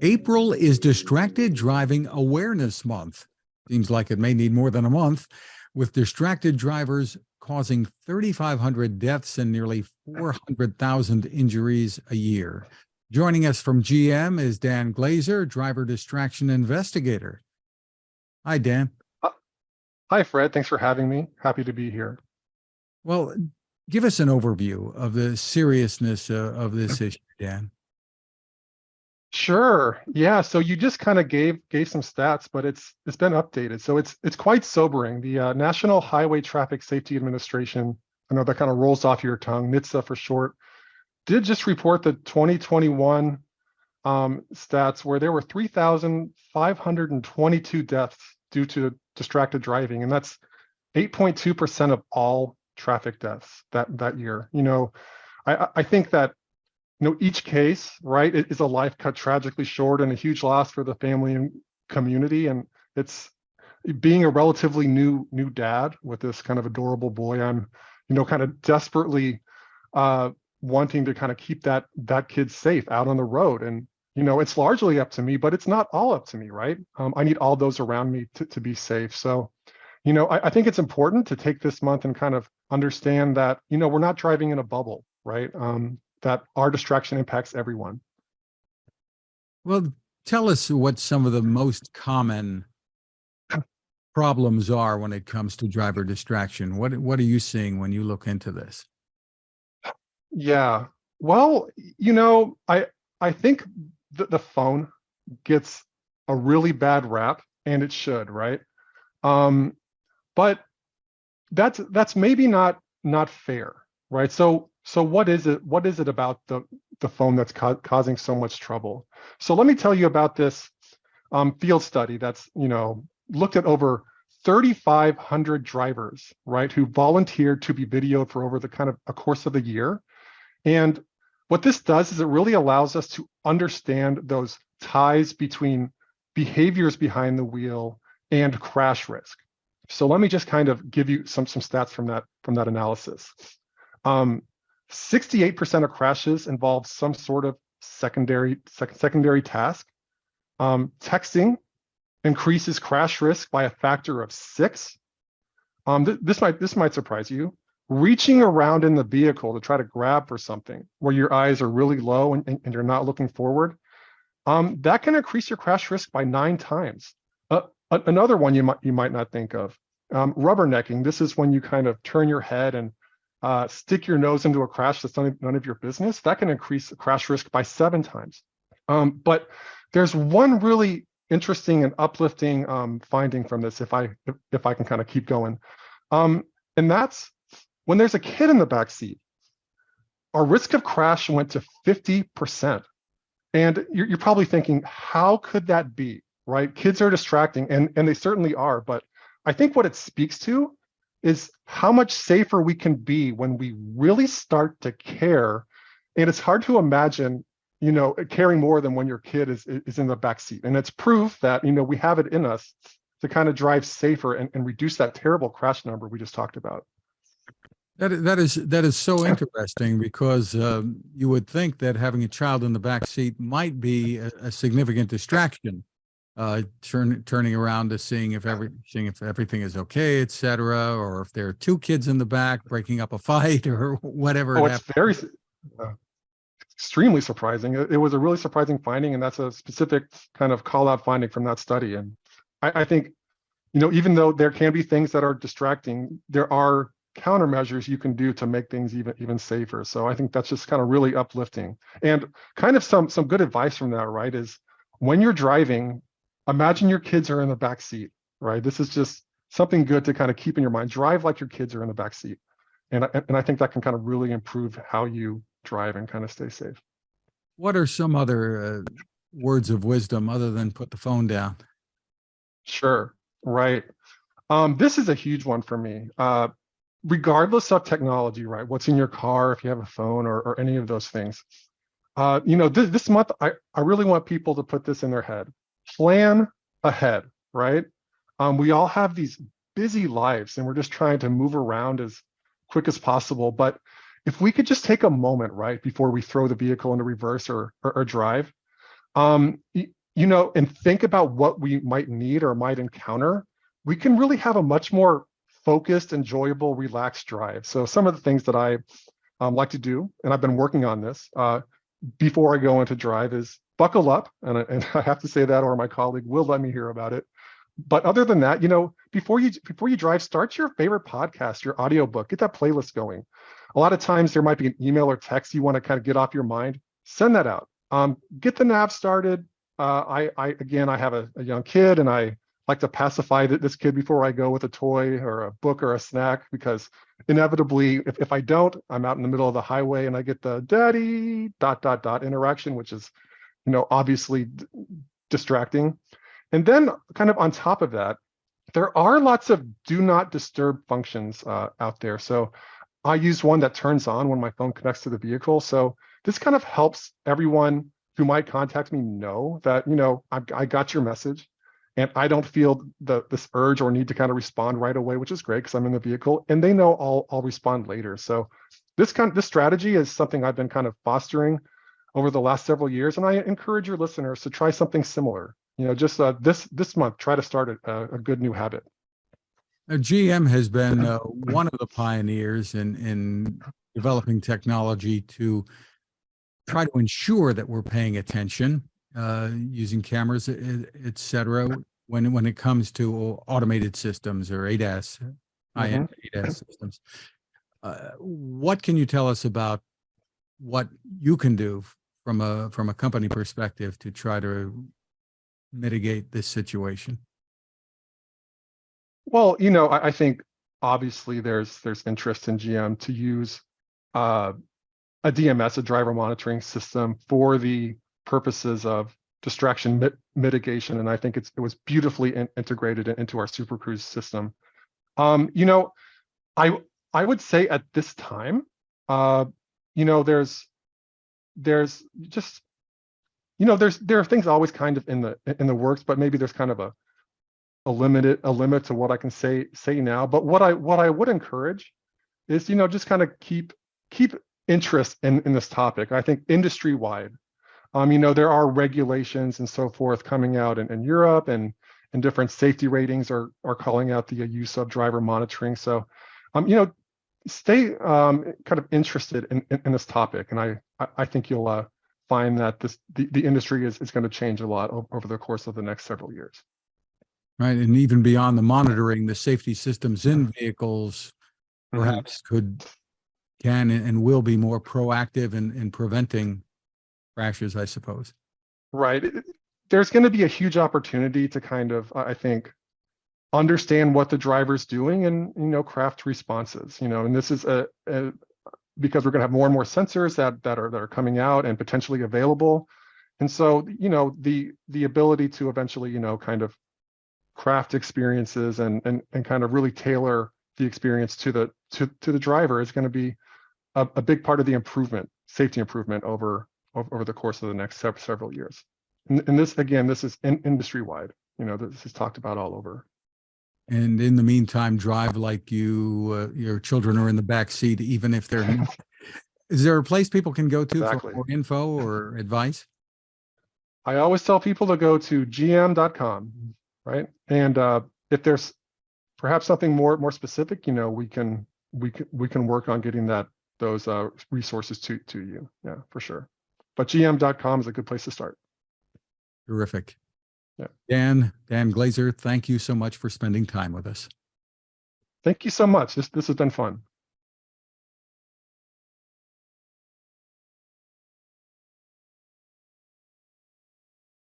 April is Distracted Driving Awareness Month. Seems like it may need more than a month, with distracted drivers causing 3,500 deaths and nearly 400,000 injuries a year. Joining us from GM is Dan Glaser, driver distraction investigator. Hi, Dan. Hi, Fred. Thanks for having me. Happy to be here. Well, give us an overview of the seriousness of this issue, Dan. Sure. Yeah. So you just kind of gave some stats, but it's been updated. So it's quite sobering. The National Highway Traffic Safety Administration, I know that kind of rolls off your tongue, NHTSA for short, did just report the 2021 stats where there were 3,522 deaths due to distracted driving, and that's 8.2% of all traffic deaths that year. I think that each case, right, it is a life cut tragically short and a huge loss for the family and community. And it's being a relatively new dad with this kind of adorable boy. I'm, kind of desperately wanting to kind of keep that kid safe out on the road. And it's largely up to me, but it's not all up to me, right? I need all those around me to be safe. So, I think it's important to take this month and kind of understand that, we're not driving in a bubble, right? That our distraction impacts everyone. Well, tell us what some of the most common problems are when it comes to driver distraction. What are you seeing when you look into this? Yeah, well, I think the phone gets a really bad rap, and it should, right? But that's maybe not fair, right? So what is it about the phone that's causing so much trouble? So let me tell you about this field study that's looked at over 3,500 drivers, right, who volunteered to be videoed for over the kind of a course of the year. And what this does is it really allows us to understand those ties between behaviors behind the wheel and crash risk. So let me just kind of give you some stats from that analysis. 68% of crashes involve some sort of secondary task. Texting increases crash risk by a factor of 6. This might surprise you. Reaching around in the vehicle to try to grab for something where your eyes are really low and you're not looking forward, that can increase your crash risk by 9 times. Another one you might not think of, rubbernecking. This is when you kind of turn your head and stick your nose into a crash that's none of your business. That can increase the crash risk by 7 times. But there's one really interesting and uplifting finding from this, if I can kind of keep going, and that's when there's a kid in the back seat, our risk of crash went to 50%. And you're probably thinking, how could that be, right? Kids are distracting, and they certainly are. But I think what it speaks to is how much safer we can be when we really start to care. And it's hard to imagine, caring more than when your kid is in the back seat. And it's proof that, we have it in us to kind of drive safer and reduce that terrible crash number we just talked about. That is so interesting, because you would think that having a child in the back seat might be a significant distraction, turning around to seeing if everything is okay, etc., or if there are 2 kids in the back breaking up a fight or whatever. Oh, it's very extremely surprising. It was a really surprising finding, and that's a specific kind of call-out finding from that study. And I think, even though there can be things that are distracting, there are countermeasures you can do to make things even safer. So I think that's just kind of really uplifting. And kind of some good advice from that, right, is when you're driving, imagine your kids are in the back seat, right? This is just something good to kind of keep in your mind. Drive like your kids are in the back seat. And I think that can kind of really improve how you drive and kind of stay safe. What are some other words of wisdom other than put the phone down? Sure, right. This is a huge one for me. Regardless of technology, right? What's in your car, if you have a phone or any of those things. This month, I really want people to put this in their head. Plan ahead, right? We all have these busy lives and we're just trying to move around as quick as possible. But if we could just take a moment, right, before we throw the vehicle into reverse or drive, And think about what we might need or might encounter, we can really have a much more focused, enjoyable, relaxed drive. So some of the things that I like to do, and I've been working on this before I go into drive, is buckle up. And I have to say that, or my colleague will let me hear about it. But other than that, before you drive, start your favorite podcast, your audiobook, get that playlist going. A lot of times there might be an email or text you want to kind of get off your mind. Send that out. Get the nav started. I have a young kid, and I like to pacify this kid before I go with a toy or a book or a snack, because inevitably, if I don't, I'm out in the middle of the highway and I get the daddy ... interaction, which is, obviously distracting. And then kind of on top of that, there are lots of do not disturb functions out there. So I use one that turns on when my phone connects to the vehicle. So this kind of helps everyone who might contact me know that, I got your message, and I don't feel this urge or need to kind of respond right away, which is great because I'm in the vehicle, and they know I'll respond later. So this strategy is something I've been kind of fostering over the last several years, and I encourage your listeners to try something similar. Just this month, try to start a good new habit. GM has been one of the pioneers in developing technology to try to ensure that we're paying attention, using cameras, et cetera, when it comes to automated systems or ADAS, high-end ADAS systems. What can you tell us about what you can do from a company perspective to try to mitigate this situation? Well, I think obviously there's interest in GM to use a DMS, a driver monitoring system, for the purposes of distraction mitigation, and I think it was beautifully integrated into our Super Cruise system. I would say at this time, there's just there are things always kind of in the works, but maybe there's kind of a limit to what I can say now. But what I would encourage is, just kind of keep interest in this topic. I think industry wide, there are regulations and so forth coming out in Europe, and different safety ratings are calling out the use of driver monitoring. So, stay kind of interested in this topic, and I think you'll find that the industry is going to change a lot over the course of the next several years. Right, and even beyond the monitoring, the safety systems in vehicles perhaps can and will be more proactive in preventing crashes, I suppose. Right. There's going to be a huge opportunity to kind of, I think, understand what the driver's doing and, craft responses, and this is because we're going to have more and more sensors that are coming out and potentially available. And so, the ability to eventually, kind of craft experiences and kind of really tailor the experience to the driver is going to be a big part of the safety improvement over the course of the next several years. And this is industry wide. This is talked about all over. And in the meantime, drive like your children are in the back seat, even if they're not. Is there a place people can go to Exactly. for more info or advice? I always tell people to go to gm.com, right? And if there's perhaps something more specific, we can work on getting those resources to you. Yeah, for sure. But gm.com is a good place to start. Terrific. Yeah. Dan Glaser, thank you so much for spending time with us. Thank you so much. This has been fun.